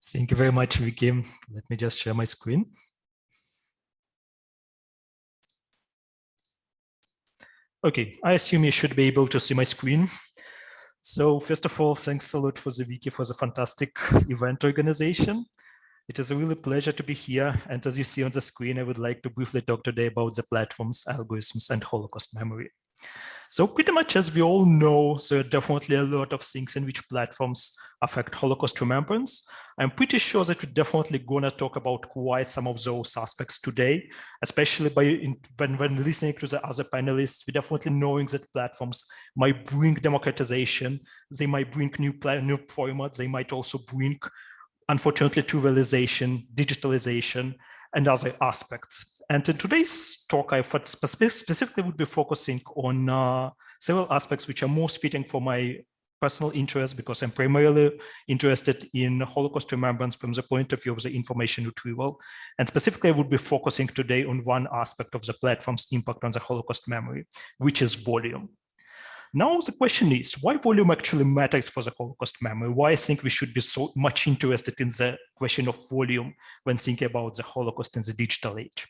Thank you very much, Vicky. Let me just share my screen. Okay, I assume you should be able to see my screen. So first of all, thanks a lot for the Wiki for the fantastic event organization. It is a really pleasure to be here. And as you see on the screen, I would like to briefly talk today about the platforms, algorithms, and Holocaust memory. So pretty much as we all know, there are definitely a lot of things in which platforms affect Holocaust remembrance. I'm pretty sure that we're definitely gonna talk about quite some of those aspects today, especially when listening to the other panelists, we're definitely knowing that platforms might bring democratization, they might bring new formats, they might also bring, unfortunately, trivialization, digitalization, and other aspects. And in today's talk, I specifically would be focusing on several aspects which are most fitting for my personal interest, because I'm primarily interested in Holocaust remembrance from the point of view of the information retrieval. And specifically, I would be focusing today on one aspect of the platform's impact on the Holocaust memory, which is volume. Now, the question is, why volume actually matters for the Holocaust memory? Why I think we should be so much interested in the question of volume when thinking about the Holocaust in the digital age?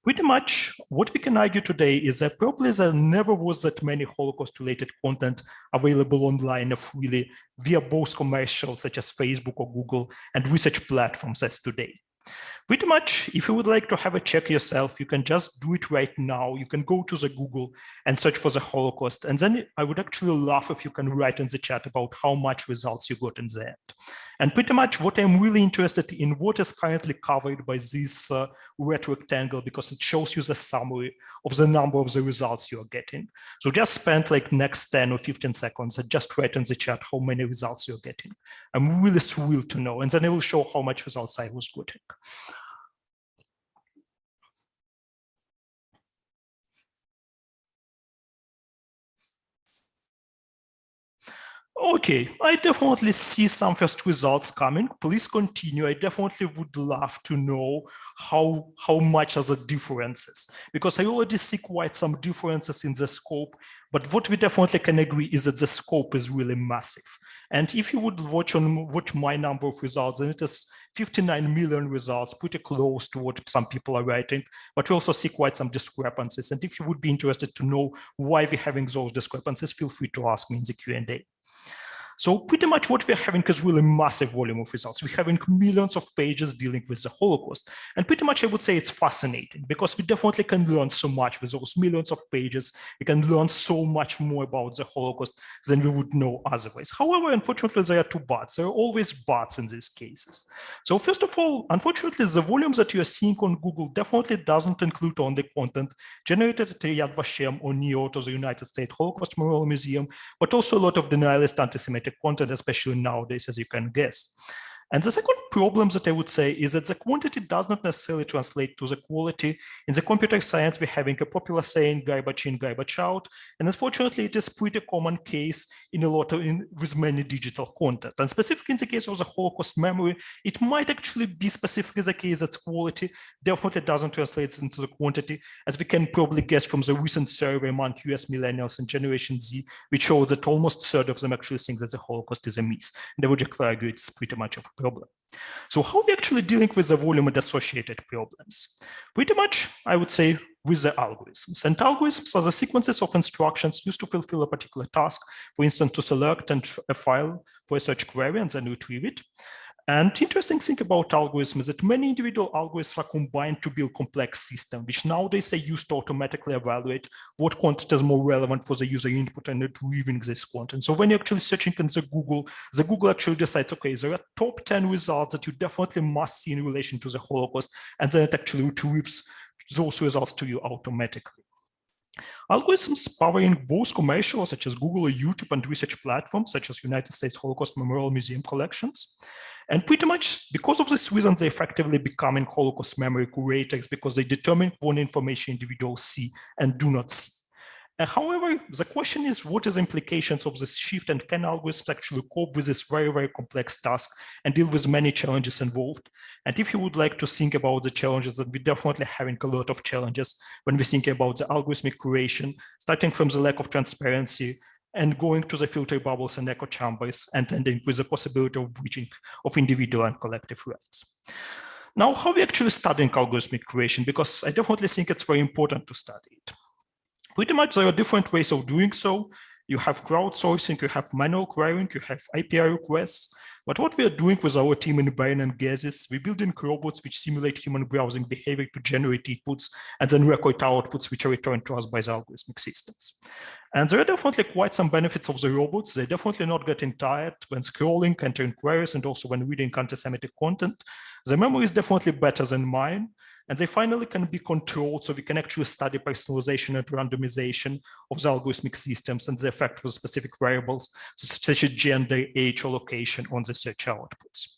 Pretty much what we can argue today is that probably there never was that many Holocaust-related content available online freely via both commercials such as Facebook or Google and research platforms as today. Pretty much, if you would like to have a check yourself, you can just do it right now. You can go to the Google and search for the Holocaust. And then I would actually love if you can write in the chat about how much results you got in the end. And pretty much what I'm really interested in, what is currently covered by this red rectangle, because it shows you the summary of the number of the results you're getting. So just spend like next 10 or 15 seconds and just write in the chat how many results you're getting. I'm really thrilled to know. And then I will show how much results I was getting. Okay, I definitely see some first results coming. Please continue. I definitely would love to know how much are the differences, because I already see quite some differences in the scope, but what we definitely can agree is that the scope is really massive. And if you would watch my number of results, and it is 59 million results, pretty close to what some people are writing, but we also see quite some discrepancies. And if you would be interested to know why we're having those discrepancies, feel free to ask me in the Q&A. So pretty much what we're having is really massive volume of results. We're having millions of pages dealing with the Holocaust. And pretty much I would say it's fascinating, because we definitely can learn so much with those millions of pages. We can learn so much more about the Holocaust than we would know otherwise. However, unfortunately, there are two buts. There are always buts in these cases. So first of all, unfortunately, the volume that you are seeing on Google definitely doesn't include only content generated at Yad Vashem or NEO to the United States Holocaust Memorial Museum, but also a lot of denialist anti-Semitic content, especially nowadays, as you can guess. And the second problem that I would say is that the quantity does not necessarily translate to the quality. In the computer science, we're having a popular saying, garbage in, garbage out. And unfortunately, it is pretty common case with many digital content. And specifically in the case of the Holocaust memory, it might actually be specifically the case that quality definitely doesn't translate into the quantity, as we can probably guess from the recent survey among US millennials and Generation Z, which shows that almost a third of them actually think that the Holocaust is a myth. And I would argue it's pretty much of a problem. So how are we actually dealing with the volume and associated problems? Pretty much, I would say, with the algorithms. And algorithms are the sequences of instructions used to fulfill a particular task, for instance, to select a file for a search query and then retrieve it. And interesting thing about algorithms is that many individual algorithms are combined to build complex systems, which nowadays are used to automatically evaluate what content is more relevant for the user input and retrieving this content. So when you're actually searching in the Google actually decides, okay, there are top 10 results that you definitely must see in relation to the Holocaust, and then it actually retrieves those results to you automatically. Algorithms powering both commercial, such as Google or YouTube, and research platforms, such as United States Holocaust Memorial Museum collections. And pretty much because of this reason, they're effectively becoming Holocaust memory curators, because they determine what information individuals see and do not see. However, the question is, what is the implications of this shift, and can algorithms actually cope with this very, very complex task and deal with many challenges involved? And if you would like to think about the challenges, then we're definitely having a lot of challenges when we think about the algorithmic curation, starting from the lack of transparency and going to the filter bubbles and echo chambers, and ending with the possibility of breaching of individual and collective rights. Now, how we actually studying algorithmic creation, because I definitely think it's very important to study it. Pretty much there are different ways of doing so. You have crowdsourcing, you have manual querying, you have API requests. But what we are doing with our team in Bain and Gez is we're building robots which simulate human browsing behavior to generate inputs and then record outputs which are returned to us by the algorithmic systems. And there are definitely quite some benefits of the robots. They're definitely not getting tired when scrolling, entering queries, and also when reading anti-Semitic content. The memory is definitely better than mine. And they finally can be controlled, so we can actually study personalization and randomization of the algorithmic systems and the effect of specific variables, such as gender, age, or location on the search outputs.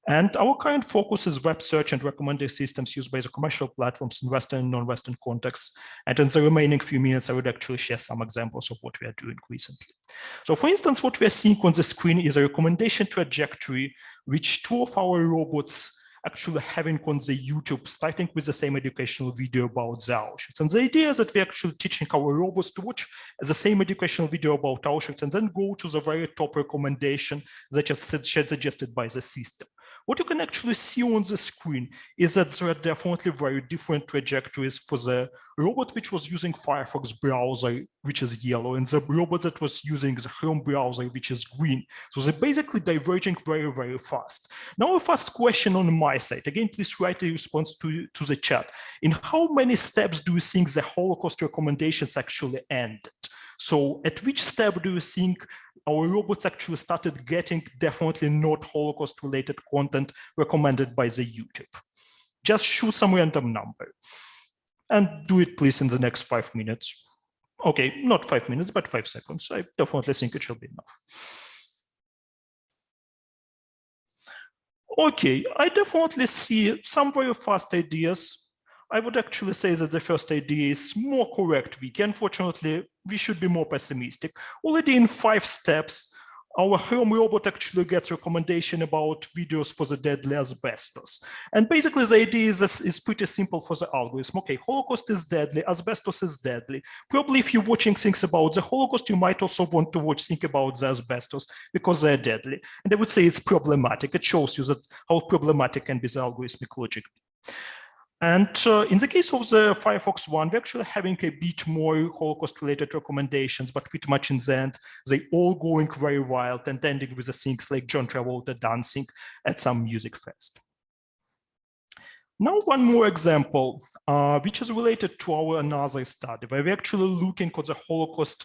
And our current focus is web search and recommender systems used by the commercial platforms in Western and non-Western contexts. And in the remaining few minutes, I would actually share some examples of what we are doing recently. So for instance, what we are seeing on the screen is a recommendation trajectory, which two of our robots actually having on the YouTube, starting with the same educational video about the Auschwitz. And the idea is that we're actually teaching our robots to watch the same educational video about Auschwitz and then go to the very top recommendation that is suggested by the system. What you can actually see on the screen is that there are definitely very different trajectories for the robot which was using Firefox browser, which is yellow, and the robot that was using the Chrome browser, which is green. So they're basically diverging very, very fast. Now a first question on my side, again, please write a response to the chat. In how many steps do you think the Holocaust recommendations actually ended? So at which step do you think our robots actually started getting definitely not Holocaust related content recommended by the YouTube? Just choose some random number and do it please in the next 5 minutes. Okay, not 5 minutes, but 5 seconds. I definitely think it shall be enough. Okay, I definitely see some very fast ideas. I would actually say that the first idea is more correct, Vicky. Unfortunately, we should be more pessimistic. Already in 5 steps, our home robot actually gets recommendation about videos for the deadly asbestos. And basically the idea is pretty simple for the algorithm. Okay, Holocaust is deadly, asbestos is deadly. Probably if you're watching things about the Holocaust, you might also want to think about the asbestos because they're deadly. And I would say it's problematic. It shows you that how problematic can be the algorithmic logic. And in the case of the Firefox one, we're actually having a bit more Holocaust-related recommendations, but pretty much in the end, they all going very wild and ending with the things like John Travolta dancing at some music fest. Now, one more example, which is related to our another study, where we're actually looking at the Holocaust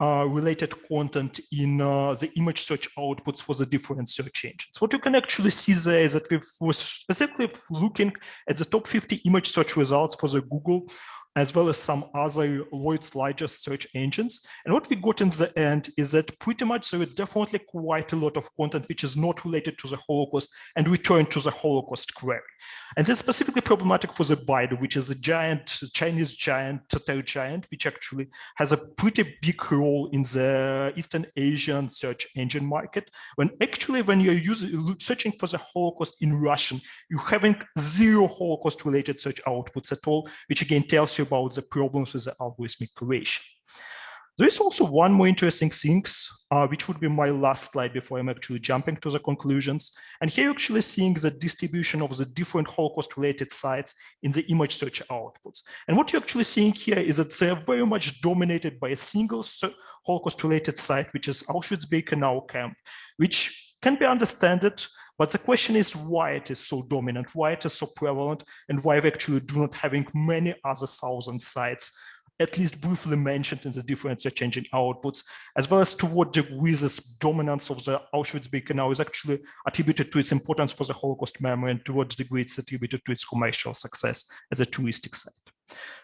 related content in the image search outputs for the different search engines. What you can actually see there is that we're specifically looking at the top 50 image search results for the Google, as well as some other world's largest search engines. And what we got in the end is that pretty much there is definitely quite a lot of content which is not related to the Holocaust and returned to the Holocaust query. And this is specifically problematic for the Baidu, which is a giant, Chinese giant, Tatar giant, which actually has a pretty big role in the Eastern Asian search engine market. When you're searching for the Holocaust in Russian, you're having 0 Holocaust-related search outputs at all, which again tells you about the problems with the algorithmic creation. There is also one more interesting thing, which would be my last slide before I'm actually jumping to the conclusions. And here you're actually seeing the distribution of the different Holocaust-related sites in the image search outputs. And what you're actually seeing here is that they're very much dominated by a single Holocaust-related site, which is Auschwitz-Birkenau camp, which can be understood. But the question is why it is so dominant, why it is so prevalent, and why we actually do not having many other 1,000 sites, at least briefly mentioned in the different search engine outputs, as well as to what degree this dominance of the Auschwitz-Birkenau is actually attributed to its importance for the Holocaust memory and to what degree it's attributed to its commercial success as a touristic site.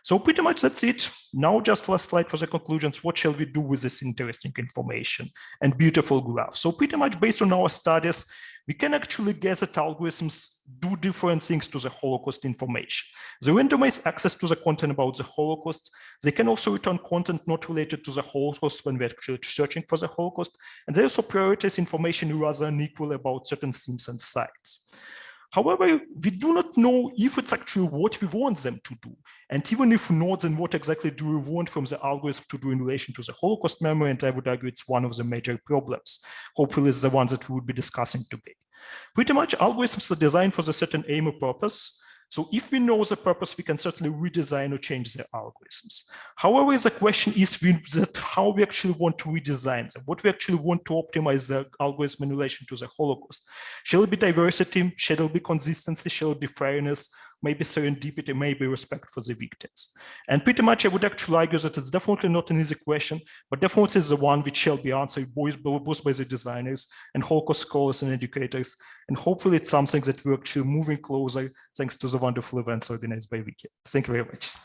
So pretty much that's it. Now just last slide for the conclusions. What shall we do with this interesting information and beautiful graph? So pretty much based on our studies, we can actually guess that algorithms do different things to the Holocaust information. They randomize access to the content about the Holocaust. They can also return content not related to the Holocaust when we're actually searching for the Holocaust. And they also prioritize information rather unequal about certain themes and sites. However, we do not know if it's actually what we want them to do. And even if not, then what exactly do we want from the algorithm to do in relation to the Holocaust memory? And I would argue it's one of the major problems. Hopefully it's the one that we would be discussing today. Pretty much algorithms are designed for a certain aim or purpose. So if we know the purpose, we can certainly redesign or change the algorithms. However, the question is how we actually want to redesign them, what we actually want to optimize the algorithm in relation to the Holocaust. Shall it be diversity? Shall it be consistency? Shall it be fairness? Maybe serendipity, maybe respect for the victims. And pretty much I would actually argue that it's definitely not an easy question, but definitely the one which shall be answered both by the designers and Holocaust scholars and educators. And hopefully it's something that we're actually moving closer thanks to the wonderful events organized by Wiki. Thank you very much.